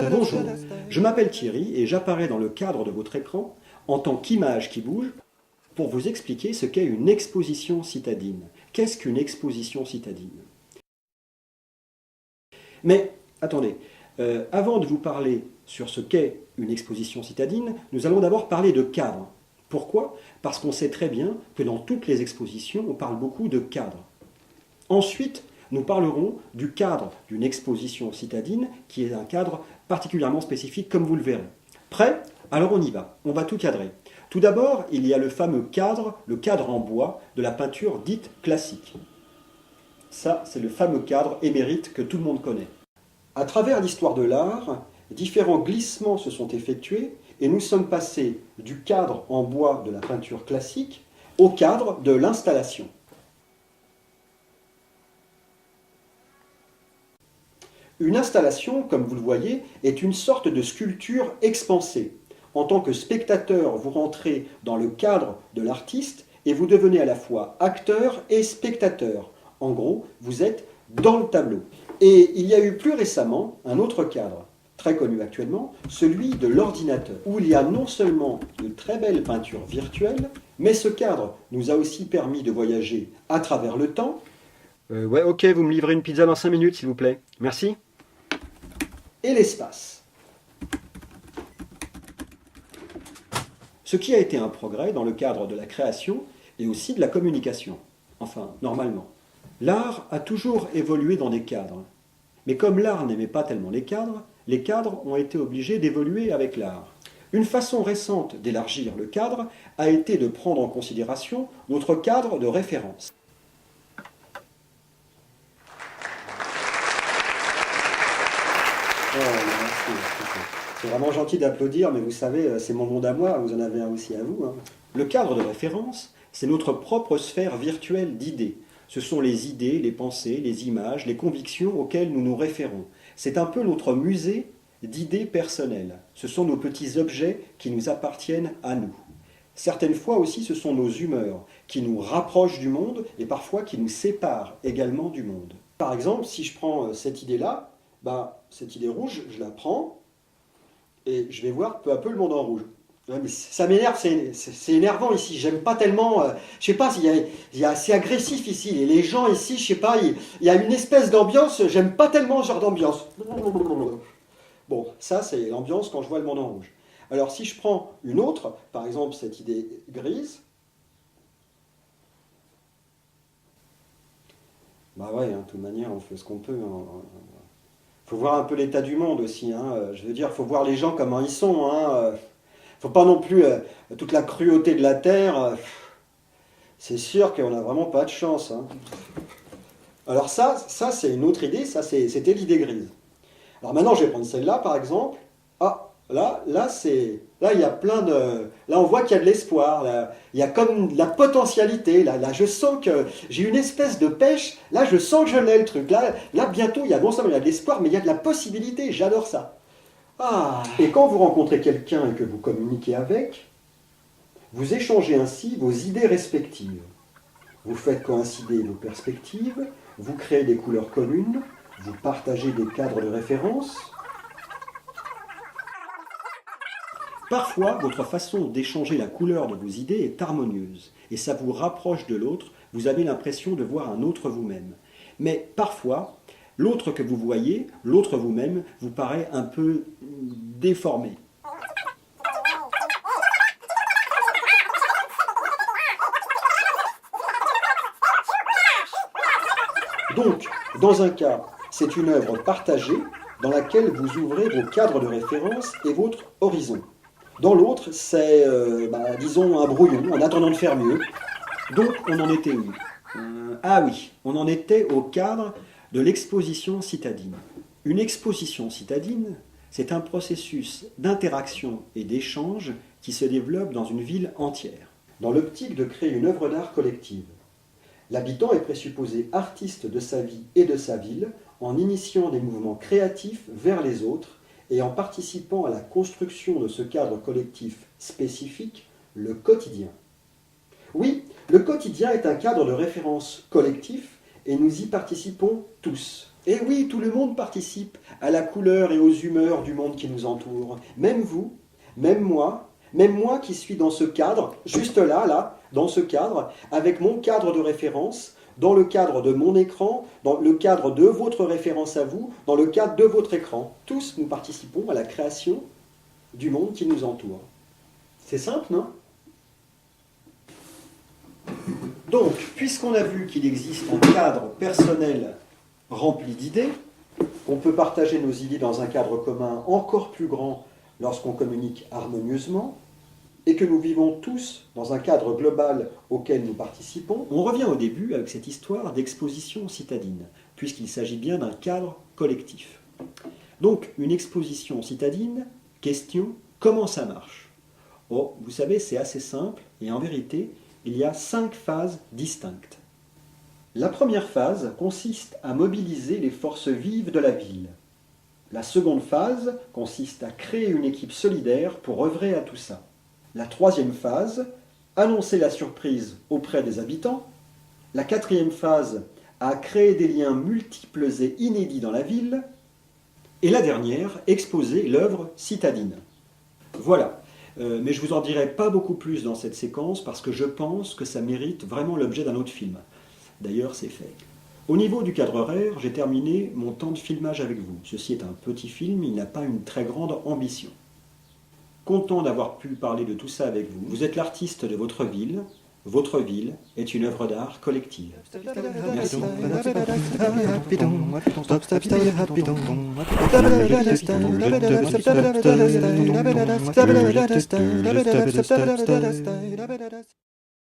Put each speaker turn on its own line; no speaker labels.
Bonjour, je m'appelle Thierry et j'apparais dans le cadre de votre écran en tant qu'image qui bouge pour vous expliquer ce qu'est une exposition citadine. Qu'est-ce qu'une exposition citadine? Mais attendez, avant de vous parler sur ce qu'est une exposition citadine, nous allons d'abord parler de cadre. Pourquoi? Parce qu'on sait très bien que dans toutes les expositions, on parle beaucoup de cadre. Ensuite, nous parlerons du cadre d'une exposition citadine, qui est un cadre particulièrement spécifique, comme vous le verrez. Prêt? Alors on y va, on va tout cadrer. Tout d'abord, il y a le fameux cadre, le cadre en bois de la peinture dite classique. Ça, c'est le fameux cadre émérite que tout le monde connaît. À travers l'histoire de l'art, différents glissements se sont effectués et nous sommes passés du cadre en bois de la peinture classique au cadre de l'installation. Une installation, comme vous le voyez, est une sorte de sculpture expansée. En tant que spectateur, vous rentrez dans le cadre de l'artiste et vous devenez à la fois acteur et spectateur. En gros, vous êtes dans le tableau. Et il y a eu plus récemment un autre cadre, très connu actuellement, celui de l'ordinateur, où il y a non seulement de très belles peintures virtuelles, mais ce cadre nous a aussi permis de voyager à travers le temps. Ouais, ok, vous me livrez une pizza dans 5 minutes, s'il vous plaît. Merci. Et l'espace. Ce qui a été un progrès dans le cadre de la création et aussi de la communication. Enfin, normalement. L'art a toujours évolué dans des cadres. Mais comme l'art n'aimait pas tellement les cadres ont été obligés d'évoluer avec l'art. Une façon récente d'élargir le cadre a été de prendre en considération notre cadre de référence. C'est vraiment gentil d'applaudir, mais vous savez, c'est mon monde à moi, vous en avez un aussi à vous. Hein. Le cadre de référence, c'est notre propre sphère virtuelle d'idées. Ce sont les idées, les pensées, les images, les convictions auxquelles nous nous référons. C'est un peu notre musée d'idées personnelles. Ce sont nos petits objets qui nous appartiennent à nous. Certaines fois aussi, ce sont nos humeurs qui nous rapprochent du monde et parfois qui nous séparent également du monde. Par exemple, si je prends cette idée-là, cette idée rouge, je la prends et je vais voir peu à peu le monde en rouge. Ouais, mais ça m'énerve, c'est énervant ici, j'aime pas tellement, je sais pas, c'est agressif ici, et les gens ici, je sais pas, il y a une espèce d'ambiance, j'aime pas tellement ce genre d'ambiance. Bon, ça c'est l'ambiance quand je vois le monde en rouge. Alors si je prends une autre, par exemple cette idée grise, bah ouais, hein, de toute manière on fait ce qu'on peut. Faut voir un peu l'état du monde aussi, hein. Je veux dire, faut voir les gens comment ils sont, hein. Faut pas non plus toute la cruauté de la terre. C'est sûr qu'on n'a vraiment pas de chance. Hein. Alors ça c'est une autre idée. Ça c'était l'idée grise. Alors maintenant je vais prendre celle-là par exemple. Ah là il y a plein de. Là on voit qu'il y a de l'espoir. Là, il y a comme de la potentialité. Là je sens que j'ai une espèce de pêche. Là je sens que je l'ai le truc. Là bientôt il y a non seulement il y a de l'espoir, mais il y a de la possibilité. J'adore ça. Ah. Et quand vous rencontrez quelqu'un et que vous communiquez avec, vous échangez ainsi vos idées respectives. Vous faites coïncider vos perspectives, vous créez des couleurs communes, vous partagez des cadres de référence. Parfois, votre façon d'échanger la couleur de vos idées est harmonieuse et ça vous rapproche de l'autre, vous avez l'impression de voir un autre vous-même. Mais parfois, l'autre que vous voyez, l'autre vous-même, vous paraît un peu déformé. Donc, dans un cas, c'est une œuvre partagée dans laquelle vous ouvrez vos cadres de référence et votre horizon. Dans l'autre, c'est, disons, un brouillon, en attendant de faire mieux. Donc, on en était où? Ah oui, on en était au cadre de l'exposition citadine. Une exposition citadine, c'est un processus d'interaction et d'échange qui se développe dans une ville entière. Dans l'optique de créer une œuvre d'art collective, l'habitant est présupposé artiste de sa vie et de sa ville en initiant des mouvements créatifs vers les autres et en participant à la construction de ce cadre collectif spécifique, le quotidien. Oui, le quotidien est un cadre de référence collectif et nous y participons tous. Et oui, tout le monde participe à la couleur et aux humeurs du monde qui nous entoure. Même vous, même moi qui suis dans ce cadre, juste là, dans ce cadre, avec mon cadre de référence, dans le cadre de mon écran, dans le cadre de votre référence à vous, dans le cadre de votre écran. Tous nous participons à la création du monde qui nous entoure. C'est simple, non ? Donc, puisqu'on a vu qu'il existe un cadre personnel rempli d'idées, on peut partager nos idées dans un cadre commun encore plus grand lorsqu'on communique harmonieusement, et que nous vivons tous dans un cadre global auquel nous participons, on revient au début avec cette histoire d'exposition citadine, puisqu'il s'agit bien d'un cadre collectif. Donc, une exposition citadine, question, comment ça marche ? Oh, vous savez, c'est assez simple, et en vérité, il y a 5 phases distinctes. La première phase consiste à mobiliser les forces vives de la ville. La seconde phase consiste à créer une équipe solidaire pour œuvrer à tout ça. La troisième phase, annoncer la surprise auprès des habitants. La quatrième phase, à créer des liens multiples et inédits dans la ville. Et la dernière, exposer l'œuvre citadine. Voilà. Mais je ne vous en dirai pas beaucoup plus dans cette séquence parce que je pense que ça mérite vraiment l'objet d'un autre film. D'ailleurs, c'est fait. Au niveau du cadre horaire, j'ai terminé mon temps de filmage avec vous. Ceci est un petit film, il n'a pas une très grande ambition. Content d'avoir pu parler de tout ça avec vous. Vous êtes l'artiste de votre ville est une œuvre d'art collective. Merci.